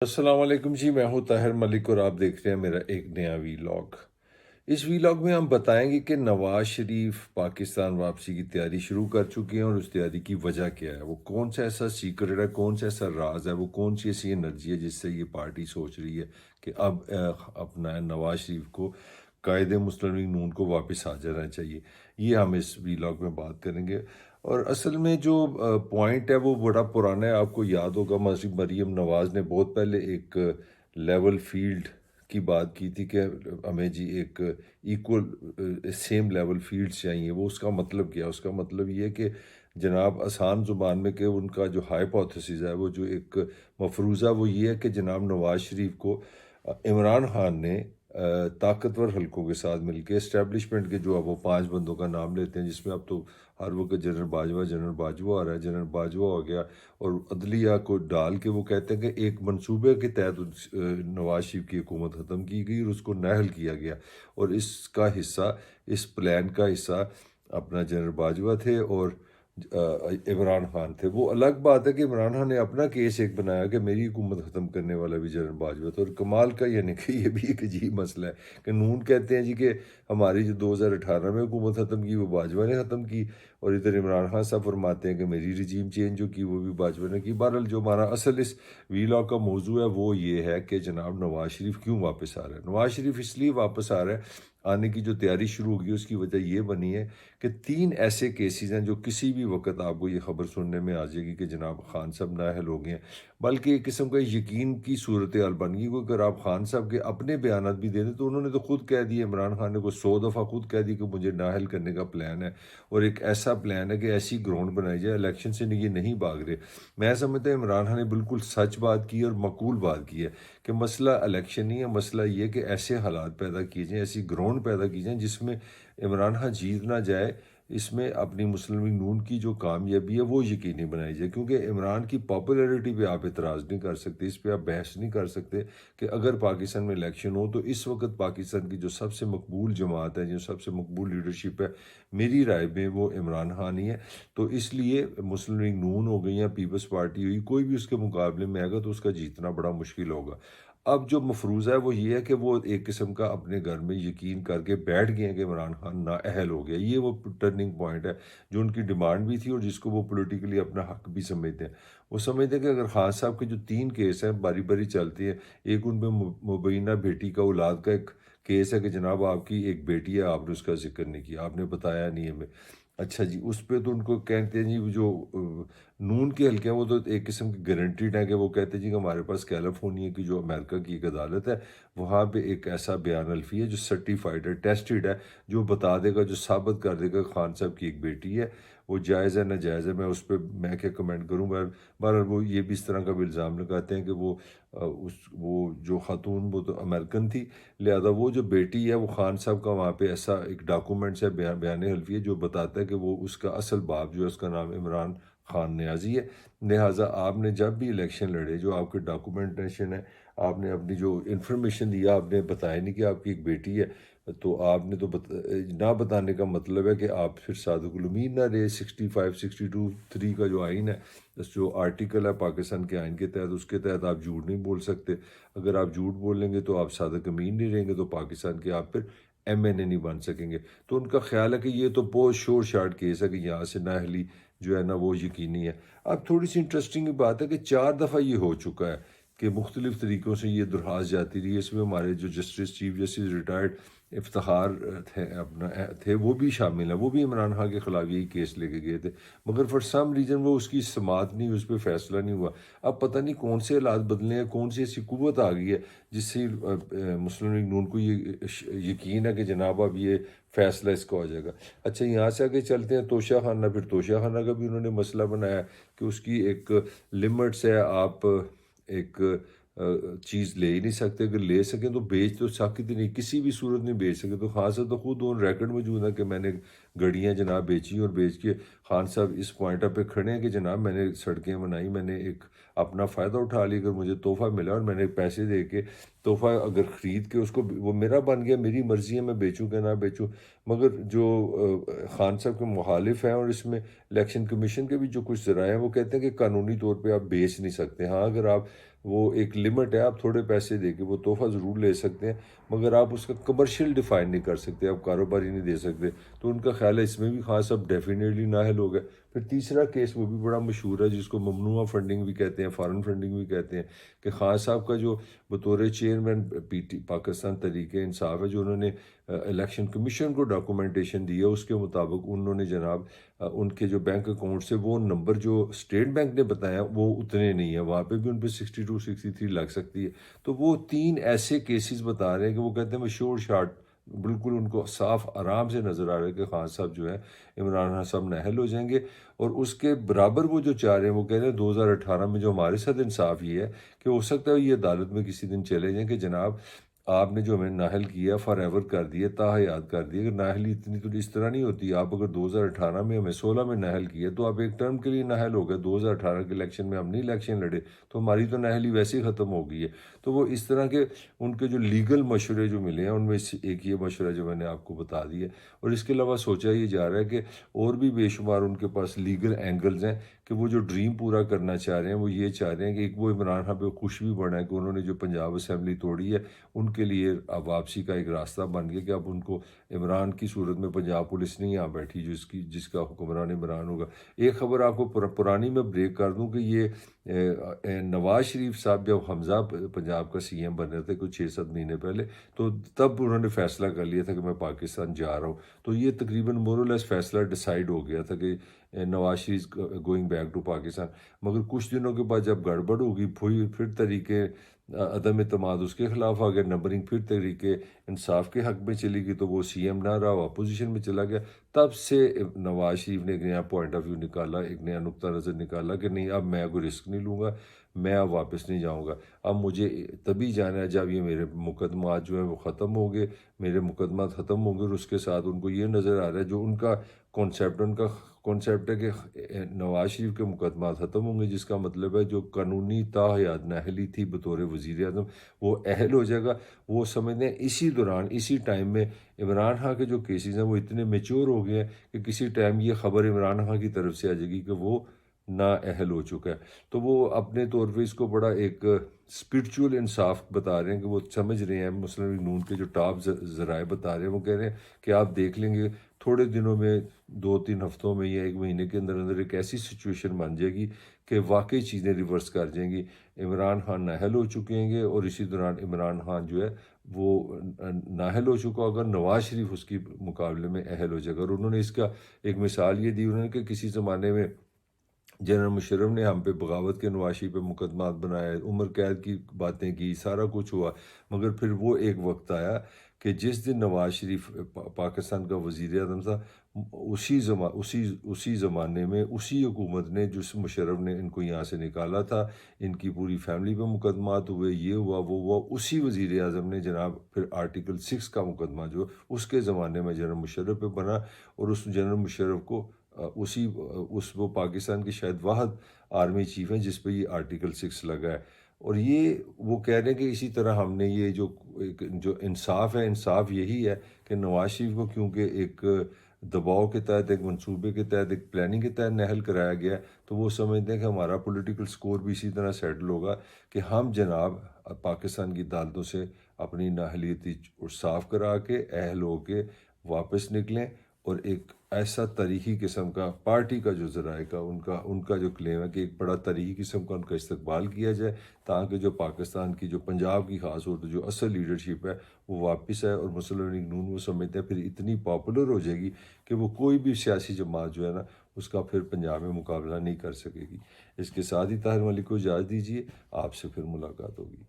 السلام علیکم جی، میں ہوں طاہر ملک اور آپ دیکھ رہے ہیں میرا ایک نیا ویلاگ۔ اس ویلاگ میں ہم بتائیں گے کہ نواز شریف پاکستان واپسی کی تیاری شروع کر چکے ہیں اور اس تیاری کی وجہ کیا ہے، وہ کون سا ایسا سیکرٹ ہے، کون سا ایسا راز ہے، وہ کون سی ایسی انرجی ہے جس سے یہ پارٹی سوچ رہی ہے کہ اب اپنا نواز شریف کو قائد مسلم نون کو واپس آ جانا چاہیے۔ یہ ہم اس ویلاگ میں بات کریں گے۔ اور اصل میں جو پوائنٹ ہے وہ بڑا پرانا ہے، آپ کو یاد ہوگا مریم نواز نے بہت پہلے ایک لیول فیلڈ کی بات کی تھی کہ ہمیں جی ایک ایکول سیم لیول فیلڈ چاہیے۔ وہ اس کا مطلب کیا؟ اس کا مطلب یہ کہ جناب آسان زبان میں کہ ان کا جو ہائپوتھیسز ہے، وہ جو ایک مفروضہ وہ یہ ہے کہ جناب نواز شریف کو عمران خان نے طاقتور حلقوں کے ساتھ مل کے اسٹیبلشمنٹ کے جو اب وہ 5 بندوں کا نام لیتے ہیں، جس میں اب تو ہر وقت جنرل باجوہ آ رہا ہے، جنرل باجوہ ہو گیا، اور عدلیہ کو ڈال کے وہ کہتے ہیں کہ ایک منصوبے کے تحت نواز شریف کی حکومت ختم کی گئی اور اس کو نااہل کیا گیا، اور اس کا حصہ، اس پلان کا حصہ اپنا جنرل باجوہ تھے اور عمران خان تھے۔ وہ الگ بات ہے کہ عمران خان نے اپنا کیس ایک بنایا کہ میری حکومت ختم کرنے والا بھی جنرل باجوہ تھا، اور کمال کا یعنی کہ یہ بھی ایک عجیب مسئلہ ہے کہ نون کہتے ہیں جی کہ ہماری جو 2018 میں حکومت ختم کی وہ باجوہ نے ختم کی، اور ادھر عمران خان صاحب فرماتے ہیں کہ میری رجیم چینج جو کی وہ بھی باجوہ نے کی۔ بہرحال جو ہمارا اصل اس ویلاگ کا موضوع ہے وہ یہ ہے کہ جناب نواز شریف کیوں واپس آ رہا ہے۔ نواز شریف اس لیے واپس آ رہا ہے، آنے کی جو تیاری شروع ہوگی اس کی وجہ یہ بنی ہے کہ 3 ایسے کیسز ہیں جو کسی بھی وقت آپ کو یہ خبر سننے میں آ جائے گی کہ جناب خان صاحب نااہل ہو گئے ہیں، بلکہ ایک قسم کا یقین کی صورتحال بن گئی۔ وہ اگر آپ خان صاحب کے اپنے بیانات بھی دے دیں تو انہوں نے تو خود کہہ دیے، عمران خان نے کوئی 100 دفعہ خود کہہ دی کہ مجھے نااہل کرنے کا پلان ہے، اور ایک ایسا پلان ہے کہ ایسی گراؤنڈ بنائی جائے، الیکشن سے یہ نہیں بھاگ رہے۔ میں سمجھتا ہوں عمران خان نے بالکل سچ بات کی اور معقول بات کی ہے کہ مسئلہ الیکشن نہیں ہے، مسئلہ یہ کہ ایسے حالات پیدا کیے جائیں، ایسی گراؤنڈ پیدا کی جائیں جس میں عمران خان جیت نہ جائے، اس میں اپنی مسلم لیگ نون کی جو کامیابی ہے وہ یقینی بنائی جائے، کیونکہ عمران کی پاپولیرٹی پہ آپ اعتراض نہیں کر سکتے، اس پہ آپ بحث نہیں کر سکتے کہ اگر پاکستان میں الیکشن ہو تو اس وقت پاکستان کی جو سب سے مقبول جماعت ہے، جو سب سے مقبول لیڈرشپ ہے، میری رائے میں وہ عمران خان ہی ہے۔ تو اس لیے مسلم لیگ نون ہو گئی یا پیپلز پارٹی ہوئی، کوئی بھی اس کے مقابلے میں آئے گا تو اس کا جیتنا بڑا مشکل ہوگا۔ اب جو مفروضہ ہے وہ یہ ہے کہ وہ ایک قسم کا اپنے گھر میں یقین کر کے بیٹھ گئے ہیں کہ عمران خان نااہل ہو گیا۔ یہ وہ ٹرننگ پوائنٹ ہے جو ان کی ڈیمانڈ بھی تھی اور جس کو وہ پولیٹیکلی اپنا حق بھی سمجھتے ہیں۔ وہ سمجھتے ہیں کہ اگر خان صاحب کے جو 3 کیس ہیں باری باری چلتے ہیں، ایک ان پہ مبینہ بیٹی کا اولاد کا ایک کیس ہے کہ جناب آپ کی ایک بیٹی ہے، آپ نے اس کا ذکر نہیں کیا، آپ نے بتایا نہیں ہمیں۔ اچھا جی، اس پہ تو ان کو کہتے ہیں جی وہ جو نون کے حلقے ہیں وہ تو ایک قسم کی گارنٹیڈ ہیں کہ وہ کہتے ہیں جی کہ ہمارے پاس کیلیفورنیا کی جو امریکہ کی ایک عدالت ہے وہاں پہ ایک ایسا بیان الفی ہے جو سرٹیفائڈ ہے، ٹیسٹڈ ہے، جو بتا دے گا، جو ثابت کر دے گا کہ خان صاحب کی ایک بیٹی ہے۔ وہ جائز ہے ناجائز ہے، میں اس پہ میں کیا کمنٹ کروں۔ بہرحال وہ یہ بھی اس طرح کا بھی الزام لگاتے ہیں کہ وہ جو خاتون وہ تو امریکن تھی، لہذا وہ جو بیٹی ہے وہ خان صاحب کا وہاں پہ ایسا ایک ڈاکومنٹس ہے، بیان حلفی ہے جو بتاتا ہے کہ وہ اس کا اصل باپ جو ہے اس کا نام عمران خان نیازی ہے۔ لہٰذا آپ نے جب بھی الیکشن لڑے، جو آپ کے ڈاکومنٹیشن ہے، آپ نے اپنی جو انفارمیشن دیا، آپ نے بتایا نہیں کہ آپ کی ایک بیٹی ہے، تو آپ نے تو نہ بتانے کا مطلب ہے کہ آپ پھر صادق الامین نہ رہے۔ 65 62 3 کا جو آئین ہے، جو آرٹیکل ہے پاکستان کے آئین کے تحت، اس کے تحت آپ جھوٹ نہیں بول سکتے۔ اگر آپ جھوٹ بولیں گے تو آپ صادق امین نہیں رہیں گے، تو پاکستان کے آپ پھر ایم این اے نہیں بن سکیں گے۔ تو ان کا خیال ہے کہ یہ تو بہت شور شارٹ کیس ہے کہ یہاں سے نااہلی جو ہے نا وہ یقینی ہے۔ اب تھوڑی سی انٹرسٹنگ بات ہے کہ 4 دفعہ یہ ہو چکا ہے کہ مختلف طریقوں سے یہ درخواست جاتی رہی ہے۔ اس میں ہمارے جو چیف جسٹس ریٹائرڈ افتخار تھے وہ بھی شامل ہیں، وہ بھی عمران خان کے خلاف یہی کیس لے کے گئے تھے، مگر فار سم ریزن وہ اس کی سماعت نہیں ہوئی، اس پہ فیصلہ نہیں ہوا۔ اب پتہ نہیں کون سے حالات بدلے ہیں، کون سی ایسی قوت آ گئی ہے جس سے مسلم لیگ نون کو یہ یقین ہے کہ جناب اب یہ فیصلہ اس کا ہو جائے گا۔ اچھا، یہاں سے آگے چلتے ہیں توشہ خانہ۔ پھر توشہ خانہ کا بھی انہوں نے مسئلہ بنایا کہ اس کی ایک لمٹس ہے، آپ ایک چیز لے ہی نہیں سکتے، اگر لے سکیں تو بیچ تو سکتے نہیں، کسی بھی صورت نہیں بیچ سکے۔ تو خان صاحب تو خود اون ریکارڈ موجود ہے کہ میں نے گھڑیاں جناب بیچی اور بیچ کے خان صاحب اس پوائنٹ پہ کھڑے ہیں کہ جناب میں نے سڑکیں بنائی، میں نے ایک اپنا فائدہ اٹھا لیا، اگر مجھے تحفہ ملا اور میں نے پیسے دے کے تحفہ اگر خرید کے اس کو وہ میرا بن گیا، میری مرضی ہے میں بیچوں کہ نہ بیچوں۔ مگر جو خان صاحب کے مخالف ہیں، اور اس میں الیکشن کمیشن کے بھی جو کچھ ذرائع ہیں، وہ کہتے ہیں کہ قانونی طور پہ آپ بیچ نہیں سکتے۔ ہاں، اگر آپ وہ ایک لمٹ ہے، آپ تھوڑے پیسے دے کے وہ تحفہ ضرور لے سکتے ہیں، مگر آپ اس کا کمرشل ڈیفائن نہیں کر سکتے، آپ کاروباری نہیں دے سکتے۔ تو ان کا خیال ہے اس میں بھی خان صاحب ڈیفینیٹلی نااہل ہو گئے۔ پھر تیسرا کیس وہ بھی بڑا مشہور ہے، جس کو ممنوعہ فنڈنگ بھی کہتے ہیں، فارن فنڈنگ بھی کہتے ہیں، کہ خان صاحب کا جو بطور چیئرمین پاکستان تحریک انصاف ہے، جو انہوں نے الیکشن کمیشن کو ڈاکومنٹیشن دی ہے، اس کے مطابق انہوں نے جناب ان کے جو بینک اکاؤنٹ سے وہ نمبر جو اسٹیٹ بینک نے بتایا وہ اتنے نہیں ہیں، وہاں پہ بھی ان پہ 62 63 لگ سکتی ہے۔ تو وہ تین ایسے کیسز بتا رہے ہیں کہ وہ کہتے ہیں میں شور شاٹ بالکل ان کو صاف آرام سے نظر آ رہا ہے کہ خان صاحب جو ہے عمران خان صاحب نااہل ہو جائیں گے۔ اور اس کے برابر وہ جو چاہ رہے ہیں، وہ کہہ رہے ہیں 2018 میں جو ہمارے ساتھ انصاف یہ ہے کہ ہو سکتا ہے یہ عدالت میں کسی دن چلے جائیں کہ جناب آپ نے جو ہمیں نااہل کیا فار ایور کر دیا، تا حیات کر دیا، کہ نااہلی اتنی تو اس طرح نہیں ہوتی۔ آپ اگر 2018 میں ہمیں 16 میں نااہل کیا تو آپ ایک ٹرم کے لیے نااہل ہو گئے، 2018 کے الیکشن میں ہم نہیں الیکشن لڑے تو ہماری تو نااہلی ویسے ہی ختم ہو گئی ہے۔ تو وہ اس طرح کے ان کے جو لیگل مشورے جو ملے ہیں ان میں ایک یہ مشورہ جو میں نے آپ کو بتا دیا ہے۔ اور اس کے علاوہ سوچا یہ جا رہا ہے کہ اور بھی بے شمار ان کے پاس لیگل اینگلز ہیں کہ وہ جو ڈریم پورا کرنا چاہ رہے ہیں، وہ یہ چاہ رہے ہیں کہ ایک وہ عمران خان پہ خوش بھی بڑھا ہے کہ انہوں نے جو پنجاب اسمبلی توڑی ہے ان کے لیے اب واپسی کا ایک راستہ بن گیا کہ اب ان کو عمران کی صورت میں پنجاب پولیس نہیں یہاں بیٹھی جس کا حکمران عمران ہوگا۔ ایک خبر آپ کو پرانی میں بریک کر دوں کہ یہ نواز شریف صاحب جب حمزہ پنجاب کا سی ایم بنے تھے کچھ 6 7 مہینے پہلے، تو تب انہوں نے فیصلہ کر لیا تھا کہ میں پاکستان جا رہا ہوں۔ تو یہ تقریباً مورلیس فیصلہ ڈیسائیڈ ہو گیا تھا کہ Nawaz Sharif going back to Pakistan. مگر کچھ دنوں کے بعد جب گڑبڑ ہوگی، پھر طریقے عدم اعتماد اس کے خلاف آ گیا، نمبرنگ پھر طریقے انصاف کے حق میں چلی گئی، تو وہ سی ایم نہ رہا، وہ اپوزیشن میں چلا گیا۔ تب سے نواز شریف نے ایک نیا پوائنٹ آف ویو نکالا، ایک نیا نقطہ نظر نکالا کہ نہیں اب میں کوئی رسک نہیں لوں گا، میں اب واپس نہیں جاؤں گا۔ اب مجھے تبھی جانا ہے جب یہ میرے مقدمات جو ہیں وہ ختم ہوں گے، میرے مقدمات ختم ہوں گے، اور اس کے ساتھ ان کو یہ نظر آ رہا ہے جو ان کا کانسیپٹ ہے کہ نواز شریف کے مقدمات ختم ہوں گے، جس کا مطلب ہے جو قانونی تاحیات نااہلی تھی بطور وزیر اعظم وہ اہل ہو جائے گا۔ وہ سمجھتے ہیں اسی دوران اسی ٹائم میں عمران خان کے جو کیسز ہیں وہ اتنے میچور ہو گئے ہیں کہ کسی ٹائم یہ خبر عمران خان کی طرف سے آ جائے گی کہ وہ نااہل ہو چکا ہے۔ تو وہ اپنے طور پہ اس کو بڑا ایک اسپرچول انصاف بتا رہے ہیں کہ وہ سمجھ رہے ہیں، مسلم لیگ نون کے جو ٹاپ ذرائع بتا رہے ہیں، وہ کہہ رہے ہیں کہ آپ دیکھ لیں گے تھوڑے دنوں میں، 2 3 ہفتوں میں یا 1 مہینے کے اندر اندر ایک ایسی سچویشن بن جائے گی کہ واقعی چیزیں ریورس کر جائیں گی۔ عمران خان نااہل ہو چکے ہیں گے، اور اسی دوران عمران خان جو ہے وہ نااہل ہو چکا ہوگا، نواز شریف اس کی مقابلے میں اہل ہو جائے گا۔ اور انہوں نے اس کا ایک مثال یہ دی انہوں نے کہ کسی زمانے میں جنرل مشرف نے ہم پہ بغاوت کے نواشی پہ مقدمات بنائے، عمر قید کی باتیں کی، سارا کچھ ہوا، مگر پھر وہ ایک وقت آیا کہ جس دن نواز شریف پاکستان کا وزیر اعظم تھا، اسی زمانے میں اسی حکومت نے جس مشرف نے ان کو یہاں سے نکالا تھا، ان کی پوری فیملی پہ مقدمات ہوئے، یہ ہوا وہ ہوا، اسی وزیر اعظم نے جناب پھر آرٹیکل 6 کا مقدمہ جو اس کے زمانے میں جنرل مشرف پہ بنا، اور اس جنرل مشرف کو وہ پاکستان کے شاید واحد آرمی چیف ہیں جس پہ یہ آرٹیکل 6 لگا ہے۔ اور یہ وہ کہہ رہے ہیں کہ اسی طرح ہم نے یہ جو انصاف ہے، انصاف یہی ہے کہ نواز شریف کو کیونکہ ایک دباؤ کے تحت، ایک منصوبے کے تحت، ایک پلاننگ کے تحت نااہل کرایا گیا ہے، تو وہ سمجھتے ہیں کہ ہمارا پولیٹیکل سکور بھی اسی طرح سیٹل ہوگا کہ ہم جناب پاکستان کی عدالتوں سے اپنی نااہلیتی صاف کرا کے اہل ہو کے واپس نکلیں، اور ایک ایسا تاریخی قسم کا پارٹی کا جو ذرائع کا ان کا جو کلیم ہے کہ ایک بڑا تاریخی قسم کا ان کا استقبال کیا جائے، تاکہ جو پاکستان کی جو پنجاب کی خاص طور جو اصل لیڈرشپ ہے وہ واپس آئے، اور مسلم لیگ نون وہ سمجھتے ہیں پھر اتنی پاپولر ہو جائے گی کہ وہ کوئی بھی سیاسی جماعت جو ہے نا اس کا پھر پنجاب میں مقابلہ نہیں کر سکے گی۔ اس کے ساتھ ہی طاہر ملک کو اجازت دیجیے، آپ سے پھر ملاقات ہوگی۔